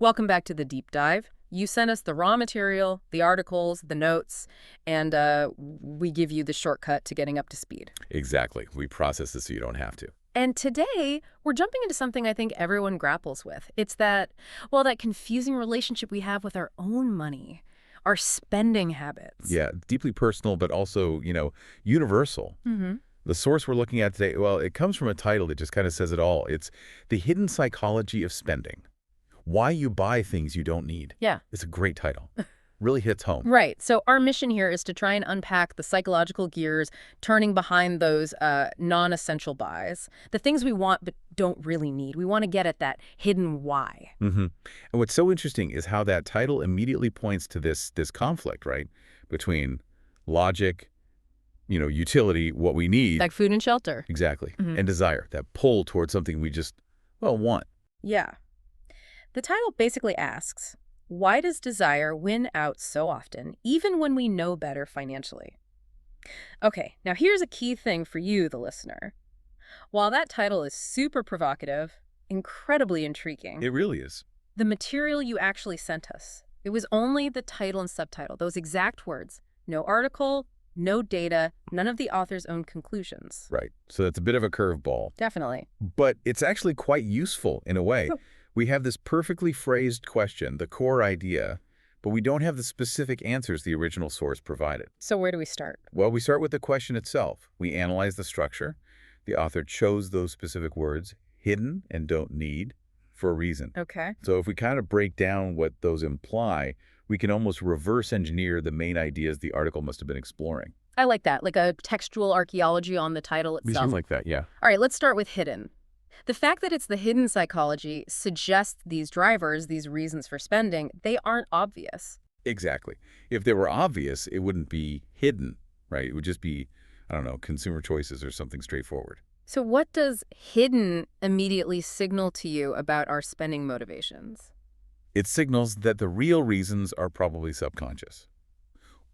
Welcome back to the deep dive. You sent us the raw material, the articles, the notes, and we give you the shortcut to getting up to speed. Exactly. We process this so you don't have to. And today, we're jumping into something I think everyone grapples with. It's that, well, that confusing relationship we have with our own money, our spending habits. Yeah, deeply personal, but also, universal. Mm-hmm. The source we're looking at today, well, it comes from a title that just kind of says it all. It's The Hidden Psychology of Spending. Why You Buy Things You Don't Need. Yeah. It's a great title. Really hits home. Right. So our mission here is to try and unpack the psychological gears turning behind those non-essential buys, the things we want but don't really need. We want to get at that hidden why. And what's so interesting is how that title immediately points to this conflict, right? Between logic, utility, what we need. Like food and shelter. Exactly. And desire, that pull towards something we just, want. Yeah. The title basically asks, why does desire win out so often, even when we know better financially? Okay, now here's a key thing for you, the listener. While that title is super provocative, incredibly intriguing, It really is. the material you actually sent us, it was only the title and subtitle, those exact words. No article, no data, none of the author's own conclusions. Right. So that's a bit of a curveball. Definitely. But it's actually quite useful in a way. We have this perfectly phrased question, the core idea, but we don't have the specific answers the original source provided. So where do we start? Well, we start with the question itself. We analyze the structure. The author chose those specific words, hidden and don't need, for a reason. Okay. So if we kind of break down what those imply, we can almost reverse engineer the main ideas the article must have been exploring. I like that, like a textual archaeology on the title itself. like that, yeah. All right, let's start with hidden. The fact that it's the hidden psychology suggests these drivers, these reasons for spending, they aren't obvious. Exactly. If they were obvious, it wouldn't be hidden, right? It would just be, I don't know, consumer choices or something straightforward. So what does hidden immediately signal to you about our spending motivations? It signals that the real reasons are probably subconscious.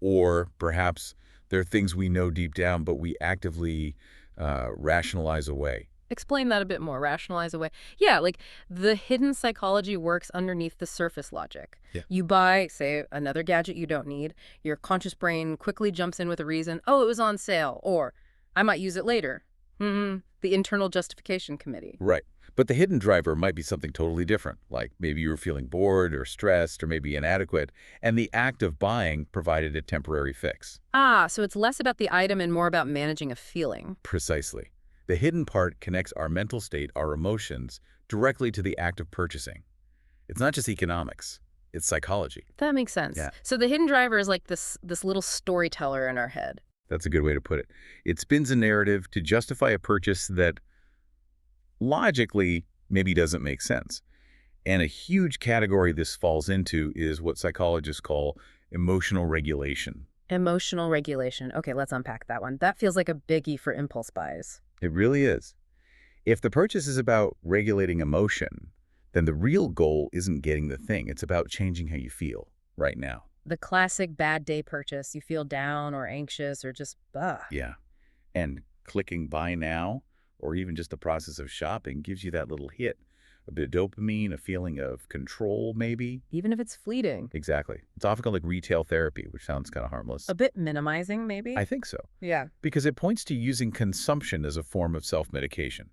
Or perhaps they're things we know deep down, but we actively rationalize away. Explain that a bit more, rationalize away. Yeah, like the hidden psychology works underneath the surface logic. Yeah. You buy, say, another gadget you don't need. Your conscious brain quickly jumps in with a reason. Oh, it was on sale. Or I might use it later. The internal justification committee. Right. But the hidden driver might be something totally different, like maybe you were feeling bored or stressed or maybe inadequate, and the act of buying provided a temporary fix. Ah, so it's less about the item and more about managing a feeling. Precisely. The hidden part connects our mental state, our emotions, directly to the act of purchasing. It's not just economics, it's psychology. That makes sense. Yeah. So the hidden driver is like this little storyteller in our head. That's a good way to put it. It spins a narrative to justify a purchase that logically maybe doesn't make sense. And a huge category this falls into is what psychologists call emotional regulation. Emotional regulation. Okay, let's unpack that one. That feels like a biggie for impulse buys. It really is. If the purchase is about regulating emotion, then the real goal isn't getting the thing. It's about changing how you feel right now. The classic bad day purchase. You feel down or anxious or just, Yeah. And clicking buy now, or even just the process of shopping, gives you that little hit. A bit of dopamine, a feeling of control, maybe. Even if it's fleeting. Exactly. It's often called like retail therapy, which sounds kind of harmless. A bit minimizing, maybe? I think so. Yeah. Because it points to using consumption as a form of self-medication.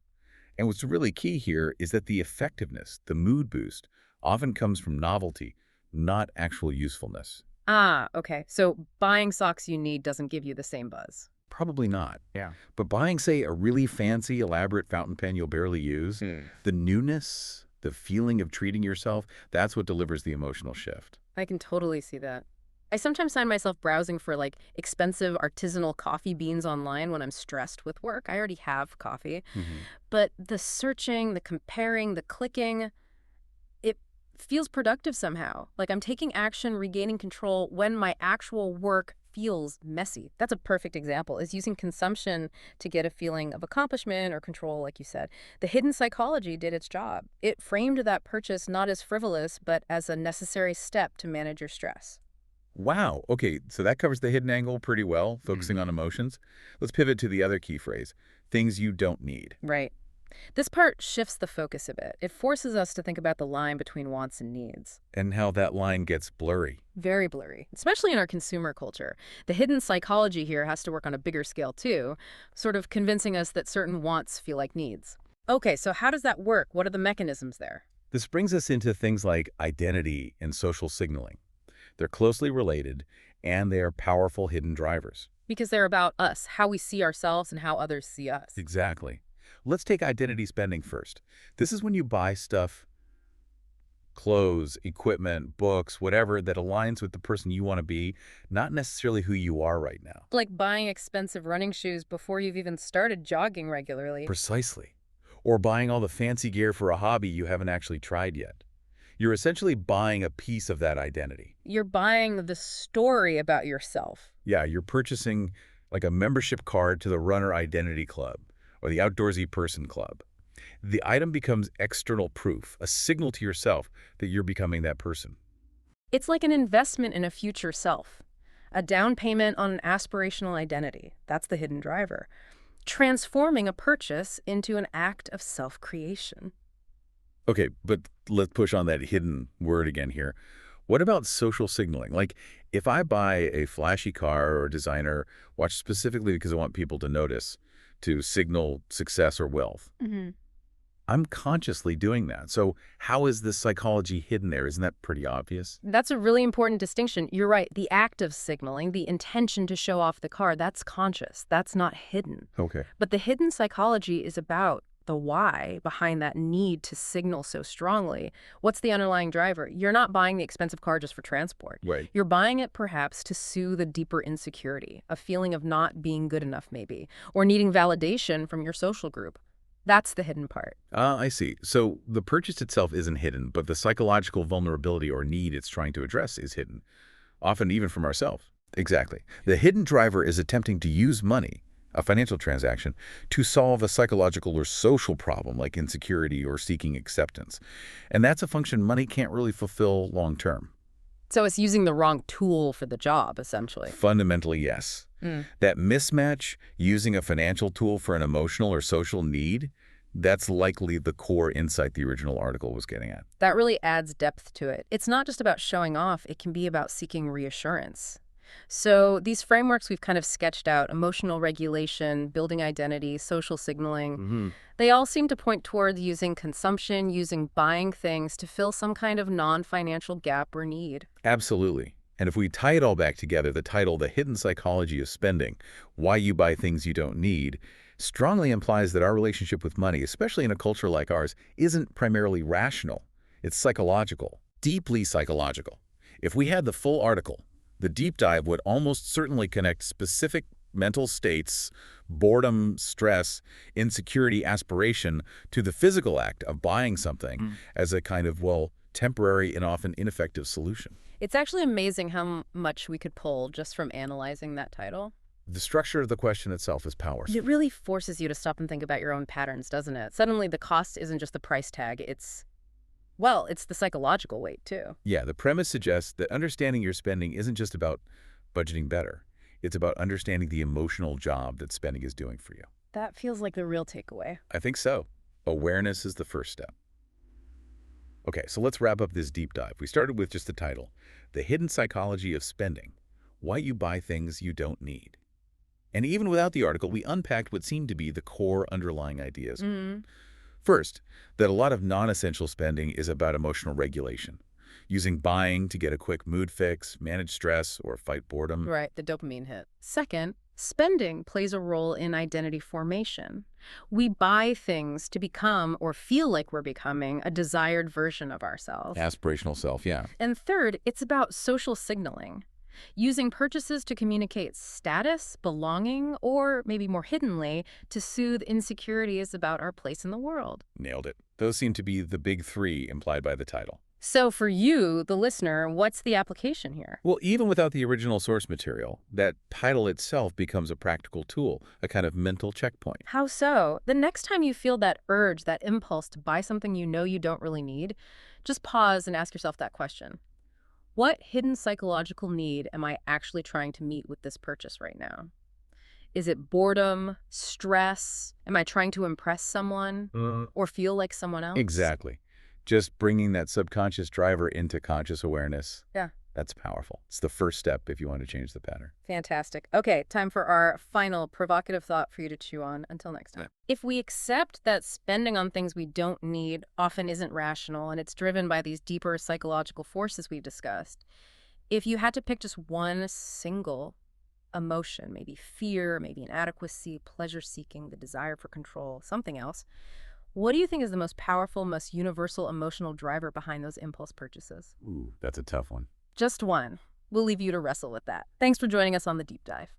And what's really key here is that the effectiveness, the mood boost, often comes from novelty, not actual usefulness. Ah, okay. So buying socks you need doesn't give you the same buzz. Probably not. Yeah. But buying, say, a really fancy, elaborate fountain pen you'll barely use, the newness, the feeling of treating yourself, that's what delivers the emotional shift. I can totally see that. I sometimes find myself browsing for like expensive artisanal coffee beans online when I'm stressed with work. I already have coffee. But the searching, the comparing, the clicking, it feels productive somehow. Like I'm taking action, regaining control when my actual work feels messy. That's a perfect example, is using consumption to get a feeling of accomplishment or control, like you said. The hidden psychology did its job. It framed that purchase not as frivolous, but as a necessary step to manage your stress. Wow. Okay, so that covers the hidden angle pretty well, focusing on emotions. Let's pivot to the other key phrase, things you don't need. Right. This part shifts the focus a bit. It forces us to think about the line between wants and needs. And how that line gets blurry. Very blurry, especially in our consumer culture. The hidden psychology here has to work on a bigger scale too, sort of convincing us that certain wants feel like needs. Okay, so how does that work? What are the mechanisms there? This brings us into things like identity and social signaling. They're closely related, and they are powerful hidden drivers. Because they're about us, how we see ourselves and how others see us. Exactly. Let's take identity spending first. This is when you buy stuff, clothes, equipment, books, whatever, that aligns with the person you want to be, not necessarily who you are right now. Like buying expensive running shoes before you've even started jogging regularly. Precisely. Or buying all the fancy gear for a hobby you haven't actually tried yet. You're essentially buying a piece of that identity. You're buying the story about yourself. Yeah, you're purchasing like a membership card to the Runner Identity Club or the Outdoorsy Person Club. The item becomes external proof, a signal to yourself that you're becoming that person. It's like an investment in a future self, a down payment on an aspirational identity. That's the hidden driver. Transforming a purchase into an act of self-creation. Okay, but let's push on that hidden word again here. What about social signaling? Like, if I buy a flashy car or designer watch specifically because I want people to notice, to signal success or wealth, I'm consciously doing that. So how is this psychology hidden there? Isn't that pretty obvious? That's a really important distinction. You're right. The act of signaling, the intention to show off the car, that's conscious. That's not hidden. Okay. But the hidden psychology is about the why behind that need to signal so strongly. What's the underlying driver? You're not buying the expensive car just for transport. Right. You're buying it perhaps to soothe a deeper insecurity, a feeling of not being good enough maybe, or needing validation from your social group. That's the hidden part. I see. So the purchase itself isn't hidden, but the psychological vulnerability or need it's trying to address is hidden, often even from ourselves. Exactly. The hidden driver is attempting to use money, a financial transaction, to solve a psychological or social problem like insecurity or seeking acceptance. And that's a function money can't really fulfill long term. So it's using the wrong tool for the job, essentially. Fundamentally, yes. That mismatch, using a financial tool for an emotional or social need, that's likely the core insight the original article was getting at. That really adds depth to it. It's not just about showing off, it can be about seeking reassurance. So these frameworks we've kind of sketched out, emotional regulation, building identity, social signaling, they all seem to point toward using consumption, using buying things to fill some kind of non-financial gap or need. Absolutely. And if we tie it all back together, the title, The Hidden Psychology of Spending, Why You Buy Things You Don't Need, strongly implies that our relationship with money, especially in a culture like ours, isn't primarily rational. It's psychological, deeply psychological. If we had the full article, the deep dive would almost certainly connect specific mental states, boredom, stress, insecurity, aspiration, to the physical act of buying something as a kind of, well, temporary and often ineffective solution. It's actually amazing how much we could pull just from analyzing that title. The structure of the question itself is powerful. It really forces you to stop and think about your own patterns, doesn't it? Suddenly the cost isn't just the price tag, it's the psychological weight, too. Yeah, the premise suggests that understanding your spending isn't just about budgeting better. It's about understanding the emotional job that spending is doing for you. That feels like the real takeaway. I think so. Awareness is the first step. Okay, so let's wrap up this deep dive. We started with just the title, The Hidden Psychology of Spending, Why You Buy Things You Don't Need. And even without the article, we unpacked what seemed to be the core underlying ideas. First, that a lot of non-essential spending is about emotional regulation, using buying to get a quick mood fix, manage stress, or fight boredom. Right, the dopamine hit. Second, spending plays a role in identity formation. We buy things to become or feel like we're becoming a desired version of ourselves. Aspirational self, yeah. And third, it's about social signaling. Using purchases to communicate status, belonging, or maybe more hiddenly, to soothe insecurities about our place in the world. Nailed it. Those seem to be the big three implied by the title. So for you, the listener, what's the application here? Well, even without the original source material, that title itself becomes a practical tool, a kind of mental checkpoint. How so? The next time you feel that urge, that impulse to buy something you know you don't really need, just pause and ask yourself that question. What hidden psychological need am I actually trying to meet with this purchase right now? Is it boredom, stress? Am I trying to impress someone or feel like someone else? Exactly. Just bringing that subconscious driver into conscious awareness. Yeah. That's powerful. It's the first step if you want to change the pattern. Fantastic. Okay, time for our final provocative thought for you to chew on. Until next time. If we accept that spending on things we don't need often isn't rational and it's driven by these deeper psychological forces we've discussed, if you had to pick just one single emotion, maybe fear, maybe inadequacy, pleasure-seeking, the desire for control, something else, what do you think is the most powerful, most universal emotional driver behind those impulse purchases? Ooh, that's a tough one. Just one. We'll leave you to wrestle with that. Thanks for joining us on The Deep Dive.